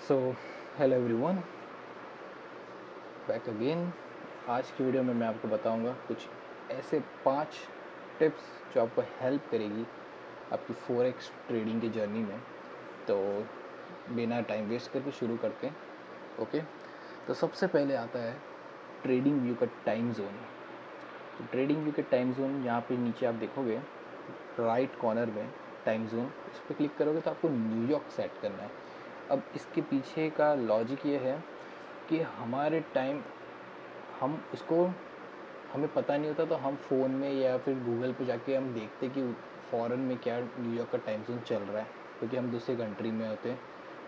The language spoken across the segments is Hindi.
So hello everyone, back again. आज की वीडियो में मैं आपको बताऊंगा कुछ ऐसे 5 टिप्स जो आपको हेल्प करेगी आपकी फॉरेक्स ट्रेडिंग की जर्नी में। तो बिना टाइम वेस्ट करके शुरू करते हैं। ओके, तो सबसे पहले आता है ट्रेडिंग व्यू का टाइम जोन। तो ट्रेडिंग व्यू के टाइम जोन यहाँ पे नीचे आप देखोगे राइट कॉर्नर में टाइम जोन, इस पर क्लिक करोगे तो आपको न्यूयॉर्क सेट करना है। अब इसके पीछे का लॉजिक ये है कि हमारे टाइम हम उसको हमें पता नहीं होता, तो हम फ़ोन में या फिर गूगल पे जाके हम देखते कि फ़ॉरेन में क्या न्यूयॉर्क का टाइम जोन चल रहा है, क्योंकि हम दूसरे कंट्री में होते हैं।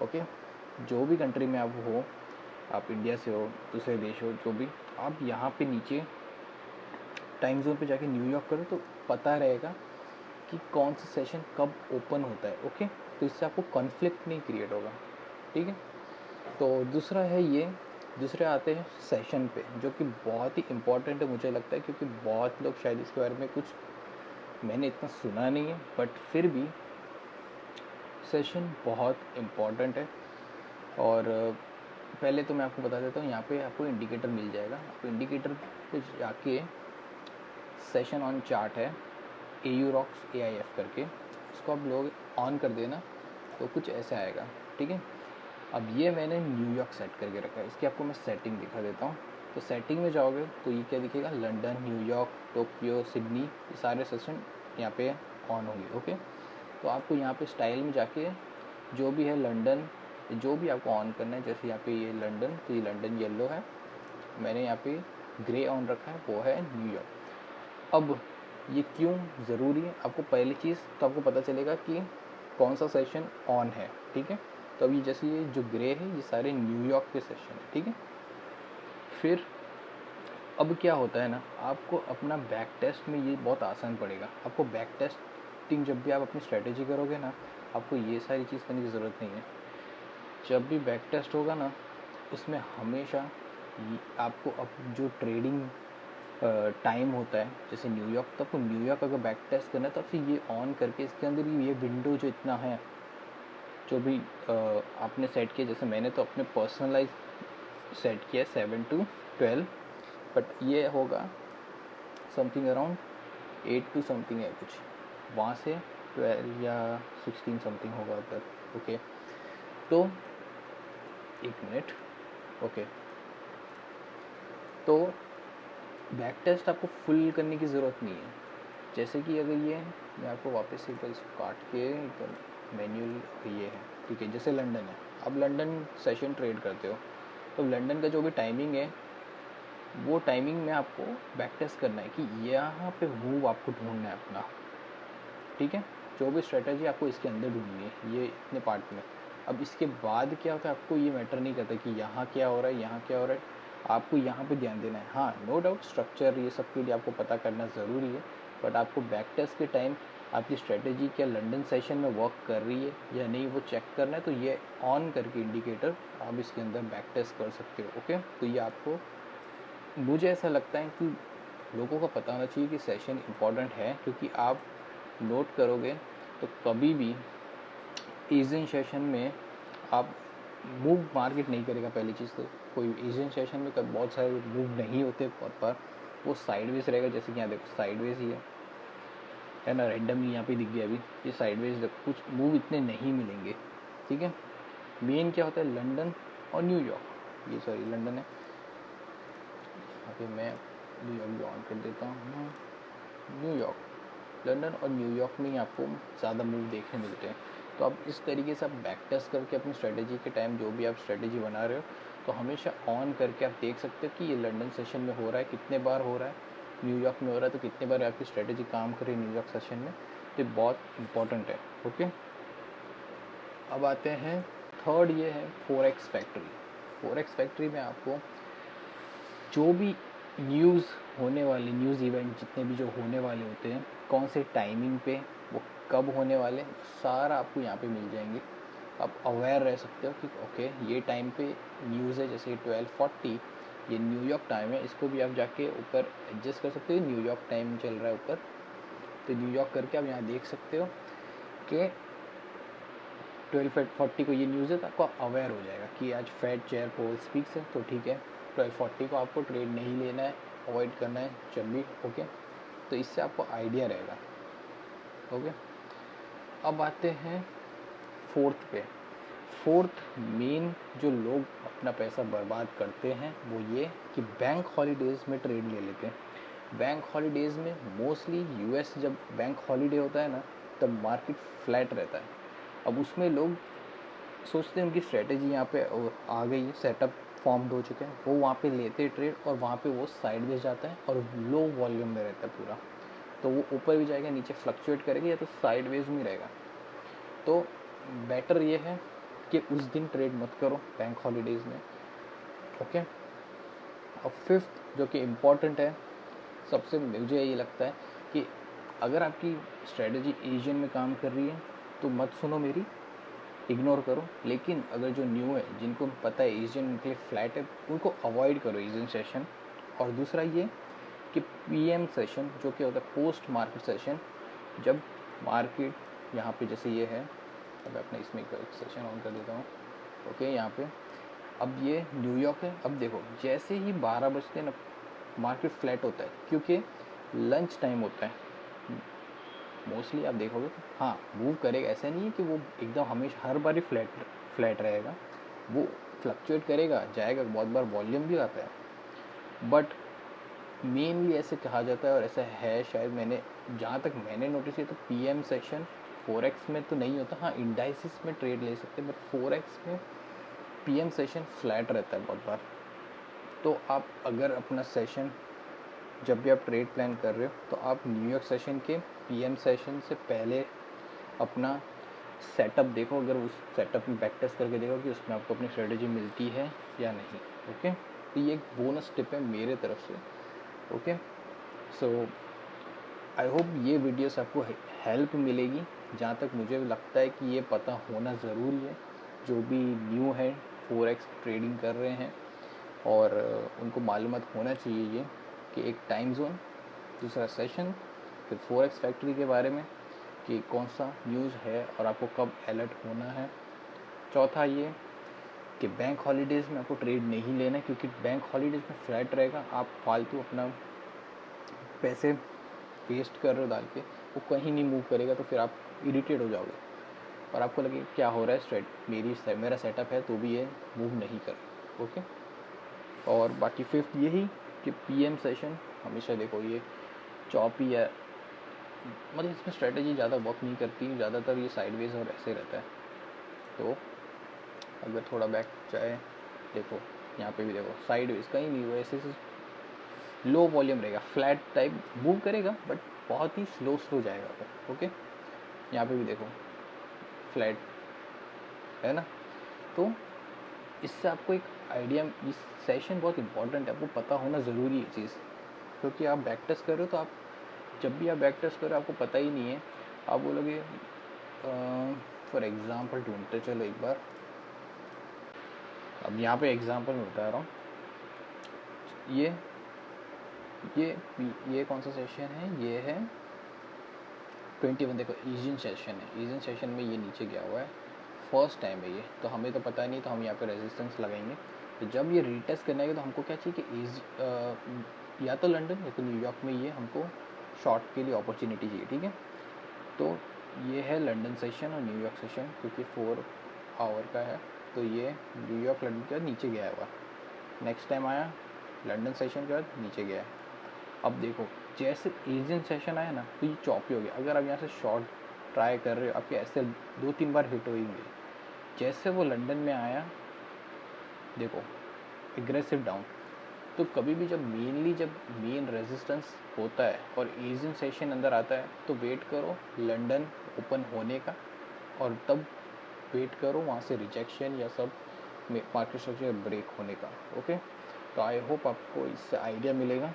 ओके, जो भी कंट्री में आप हो, आप इंडिया से हो, दूसरे देश हो, जो भी, आप यहाँ पे नीचे टाइम जोन पे जाके न्यूयॉर्क करो तो पता रहेगा कि कौन सा सेशन कब ओपन होता है। ओके, तो इससे आपको कॉन्फ्लिक्ट नहीं क्रिएट होगा। ठीक है, तो दूसरा है ये। दूसरे आते हैं सेशन पे, जो कि बहुत ही इम्पॉर्टेंट है मुझे लगता है, क्योंकि बहुत लोग शायद इसके बारे में कुछ मैंने इतना सुना नहीं है, बट फिर भी सेशन बहुत इम्पॉर्टेंट है। और पहले तो मैं आपको बता देता हूँ, यहाँ पे आपको इंडिकेटर मिल जाएगा। आपको इंडिकेटर पे जाके सेशन ऑन चार्ट है AUROX AIF करके, उसको आप लोग ऑन कर देना तो कुछ ऐसा आएगा। ठीक है, अब ये मैंने न्यूयॉर्क सेट करके रखा है, इसकी आपको मैं सेटिंग दिखा देता हूँ। तो सेटिंग में जाओगे तो ये क्या दिखेगा, लंदन, न्यूयॉर्क, टोक्यो, सिडनी, ये सारे सेशन यहाँ पे ऑन होंगे। ओके, तो आपको यहाँ पे स्टाइल में जाके जो भी है लंदन, जो भी आपको ऑन करना है, जैसे यहाँ पे ये लंदन, तो ये लंदन येलो है, मैंने यहाँ पे ग्रे ऑन रखा है, वो है न्यूयॉर्क। अब ये क्यों ज़रूरी है, आपको पहली चीज़ तो आपको पता चलेगा कि कौन सा सेशन ऑन है। ठीक है, तो अभी जैसे ये जो ग्रे है ये सारे न्यूयॉर्क के सेशन है। ठीक है, फिर अब क्या होता है ना, आपको अपना बैक टेस्ट में ये बहुत आसान पड़ेगा। आपको बैक टेस्टिंग जब भी आप अपनी स्ट्रेटेजी करोगे ना, आपको ये सारी चीज़ करने की ज़रूरत नहीं है। जब भी बैक टेस्ट होगा ना, उसमें हमेशा आपको अब जो ट्रेडिंग टाइम होता है, जैसे न्यूयॉर्क, तो आपको न्यूयॉर्क अगर बैक टेस्ट करना है तो फिर ये ऑन करके इसके अंदर ये विंडो जो इतना है, जो भी आपने सेट किया, जैसे मैंने तो अपने पर्सनलाइज सेट किया 7 to 12, बट ये होगा समथिंग अराउंड 8 to समथिंग है कुछ, वहाँ से 12 या 16 समथिंग होगा उधर। ओके, तो एक मिनट। ओके, तो बैक टेस्ट आपको फुल करने की ज़रूरत नहीं है। जैसे कि अगर ये मैं आपको वापस से इसको काट के एकदम मैन्युअल ये है, ठीक है, जैसे लंदन है, अब लंदन सेशन ट्रेड करते हो तो लंदन का जो भी टाइमिंग है, वो टाइमिंग में आपको बैक टेस्ट करना है कि यहाँ पे मूव आपको ढूंढना है अपना। ठीक है, जो भी स्ट्रेटजी आपको इसके अंदर ढूंढनी है, ये इतने पार्ट में। अब इसके बाद क्या होता है, आपको ये मैटर नहीं करता कि यहाँ क्या हो रहा है, यहाँ क्या हो रहा है, आपको यहाँ पे ध्यान देना है। हाँ, नो डाउट स्ट्रक्चर ये सब के लिए आपको पता करना ज़रूरी है, बट आपको बैक टेस्ट के टाइम आपकी स्ट्रेटेजी क्या लंदन सेशन में वर्क कर रही है या नहीं, वो चेक करना है। तो ये ऑन करके इंडिकेटर आप इसके अंदर बैक टेस्ट कर सकते हो। ओके, तो ये आपको, मुझे ऐसा लगता है कि लोगों को पता होना चाहिए कि सेशन इम्पॉर्टेंट है, क्योंकि आप नोट करोगे तो कभी भी एशियन सेशन में आप मूव मार्केट नहीं करेगा। पहली चीज़ तो कोई एशियन सेशन में कभी बहुत सारे मूव नहीं होते, बहुत बार वो साइडवेज रहेगा। जैसे कि यहाँ देखो साइडवेज ही है ना, रैंडमली यहाँ पे दिख गया अभी ये साइडवेज, देखो कुछ मूव इतने नहीं मिलेंगे। ठीक है, मेन क्या होता है लंदन और न्यूयॉर्क, ये सॉरी लंदन है, यहाँ पे मैं न्यूयॉर्क भी ऑन कर देता हूँ। न्यूयॉर्क, लंदन और न्यूयॉर्क में ही आपको ज़्यादा मूव देखने मिलते हैं। तो आप इस तरीके से आप बैक टेस्ट करके अपनी स्ट्रेटेजी के टाइम जो भी आप स्ट्रेटेजी बना रहे हो, तो हमेशा ऑन करके आप देख सकते हो कि ये लंदन सेशन में हो रहा है, कितने बार हो रहा है, न्यूयॉर्क में हो रहा है तो कितने बार आपकी स्ट्रेटेजी काम करे न्यूयॉर्क सेशन में। तो बहुत इंपॉर्टेंट है। ओके, अब आते हैं थर्ड, ये है फोरेक्स फैक्ट्री। फोरेक्स फैक्ट्री में आपको जो भी न्यूज़ होने वाले, न्यूज़ इवेंट जितने भी जो होने वाले होते हैं, कौन से टाइमिंग पे वो कब होने वाले, सारा आपको यहाँ पे मिल जाएंगे। आप अवेयर रह सकते हो कि ओके ये टाइम पे न्यूज़ है, जैसे 12:40 ये न्यूयॉर्क टाइम है, इसको भी आप जाके ऊपर एडजस्ट कर सकते हो। न्यूयॉर्क टाइम चल रहा है ऊपर, तो न्यूयॉर्क करके आप यहाँ देख सकते हो कि 1240 को ये न्यूज़ है तो आपको अवेयर हो जाएगा कि आज फेड चेयर पोल स्पीक्स है, तो ठीक है 1240 को आपको ट्रेड नहीं लेना है, अवॉइड करना है जब भी। ओके, तो इससे आपको आइडिया रहेगा। ओके, अब आते हैं फोर्थ पे। फोर्थ मेन जो लोग अपना पैसा बर्बाद करते हैं वो ये कि बैंक हॉलीडेज़ में ट्रेड ले लेते हैं। बैंक हॉलीडेज़ में मोस्टली यूएस जब बैंक हॉलीडे होता है ना, तब मार्केट फ्लैट रहता है। अब उसमें लोग सोचते हैं उनकी स्ट्रेटेजी यहाँ पे आ गई है, सेटअप फॉर्म्ड हो चुके हैं, वो वहाँ पे लेते हैं ट्रेड और वहाँ पे वो साइडवेज जाता है और लो वॉल्यूम में रहता है पूरा। तो वो ऊपर भी जाएगा, नीचे फ्लक्चुएट करेगा या तो साइडवेज में रहेगा। तो बेटर ये है कि उस दिन ट्रेड मत करो बैंक हॉलीडेज़ में। ओके, अब फिफ्थ जो कि इम्पॉर्टेंट है, सबसे मुझे ये लगता है कि अगर आपकी स्ट्रेटजी एशियन में काम कर रही है तो मत सुनो मेरी, इग्नोर करो। लेकिन अगर जो न्यू है, जिनको पता है एशियन के लिए फ्लैट है, उनको अवॉइड करो एशियन सेशन। और दूसरा ये कि पीएम सेशन जो कि होता है पोस्ट मार्केट सेशन, जब मार्केट यहाँ पे जैसे ये है, अब अपने इसमें एक सेशन ऑन कर देता हूँ। ओके, यहाँ पे अब ये न्यूयॉर्क है। अब देखो जैसे ही 12 बजते ना मार्केट फ्लैट होता है, क्योंकि लंच टाइम होता है मोस्टली। आप देखोगे तो हाँ मूव करेगा, ऐसा नहीं है कि वो एकदम हमेशा हर बार ही फ्लैट रहेगा, वो फ्लक्चुएट करेगा, जाएगा, बहुत बार वॉल्यूम भी आता है। बट मेनली ऐसे कहा जाता है और ऐसा है, शायद मैंने जहाँ तक मैंने नोटिस किया तो पीएम सेशन फोरेक्स में तो नहीं होता। हाँ इंडाइसिस में ट्रेड ले सकते हैं, बट फोरेक्स में पीएम सेशन फ्लैट रहता है बहुत बार। तो आप अगर अपना सेशन जब भी आप ट्रेड प्लान कर रहे हो तो आप न्यूयॉर्क सेशन के पीएम सेशन से पहले अपना सेटअप देखो। अगर उस सेटअप में बैक टेस्ट करके देखो कि उसमें आपको अपनी स्ट्रेटजी मिलती है या नहीं। ओके, तो ये एक बोनस टिप है मेरे तरफ से। ओके, सो आई होप ये वीडियो से आपको हेल्प मिलेगी। जहाँ तक मुझे लगता है कि ये पता होना ज़रूरी है, जो भी न्यू है फोरेक्स ट्रेडिंग कर रहे हैं, और उनको मालूमात होना चाहिए ये कि एक टाइम जोन, दूसरा सेशन, फिर फोरेक्स फैक्ट्री के बारे में कि कौन सा न्यूज़ है और आपको कब अलर्ट होना है। चौथा ये कि बैंक हॉलीडेज़ में आपको ट्रेड नहीं लेना है, क्योंकि बैंक हॉलीडेज़ में फ्लैट रहेगा, आप फालतू अपना पैसे वेस्ट कर रहे हो डाल के, वो कहीं नहीं मूव करेगा, तो फिर आप इरिटेट हो जाओगे और आपको लगे क्या हो रहा है, मेरा सेटअप है तो भी ये मूव नहीं कर रहा। ओके, और बाकी फिफ्थ यही कि पीएम सेशन हमेशा देखो ये चॉपी है, मतलब इसमें स्ट्रेटजी ज़्यादा वर्क नहीं करती, ज़्यादातर ये साइडवेज और ऐसे रहता है। तो अगर थोड़ा बैक जाए, देखो यहाँ पे भी देखो साइडवेज कहीं नहीं हुआ, ऐसे लो वॉल्यूम रहेगा, फ्लैट टाइप मूव करेगा बट बहुत ही स्लो जाएगा वो। ओके, यहाँ पे भी देखो फ्लैट है ना। तो इससे आपको एक आइडिया, इस सेशन बहुत इंपॉर्टेंट है, आपको पता होना ज़रूरी है चीज़, क्योंकि आप बैक टेस्ट कर रहे हो तो आप जब भी आप बैक टेस्ट कर रहे हो आपको पता ही नहीं है, आप बोलोगे फॉर एग्ज़ाम्पल ढूंढते चलो एक बार। अब यहाँ पे एग्ज़ाम्पल मैं बता रहा हूँ, ये कौन सा सेशन है, ये है 21। देखो एशियन सेशन है, एशियन सेशन में ये नीचे गया हुआ है, फर्स्ट टाइम है ये, तो हमें तो पता नहीं, तो हम यहाँ पे रेजिस्टेंस लगाएंगे। तो जब ये रीटेस्ट करने आएगा तो हमको क्या चाहिए कि या तो लंदन या तो न्यूयॉर्क में ये हमको शॉर्ट के लिए अपॉर्चुनिटी चाहिए। ठीक है, तो ये है लंदन सेशन और न्यूयॉर्क सेशन, क्योंकि 4 आवर का है, तो ये न्यूयॉर्क लंदन के बाद नीचे गया हुआ, नेक्स्ट टाइम आया लंदन सेशन के बाद नीचे गया है। अब देखो जैसे एशियन सेशन आया ना तो ये चॉपी हो गया। अगर आप यहाँ से शॉर्ट ट्राई कर रहे हो, आपके ऐसे 2-3 बार हिट होंगे। जैसे वो लंदन में आया, देखो एग्रेसिव डाउन। तो कभी भी जब मेन रेजिस्टेंस होता है और एशियन सेशन अंदर आता है, तो वेट करो लंदन ओपन होने का, और तब वेट करो वहाँ से रिजेक्शन या सब मार्केट स्ट्रक्चर ब्रेक होने का। ओके, तो आई होप आपको इससे आइडिया मिलेगा।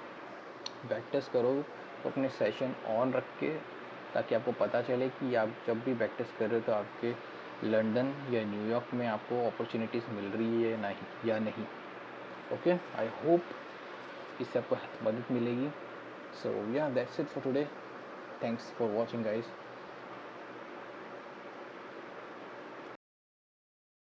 बैक टेस्ट करोगे तो अपने सेशन ऑन रख के, ताकि आपको पता चले कि आप जब भी बैक टेस्ट कर रहे हो तो आपके लंदन या न्यूयॉर्क में आपको अपॉर्चुनिटीज़ मिल रही है या नहीं। ओके, आई होप इससे आपको मदद मिलेगी। सो या that's it for today, thanks for watching guys.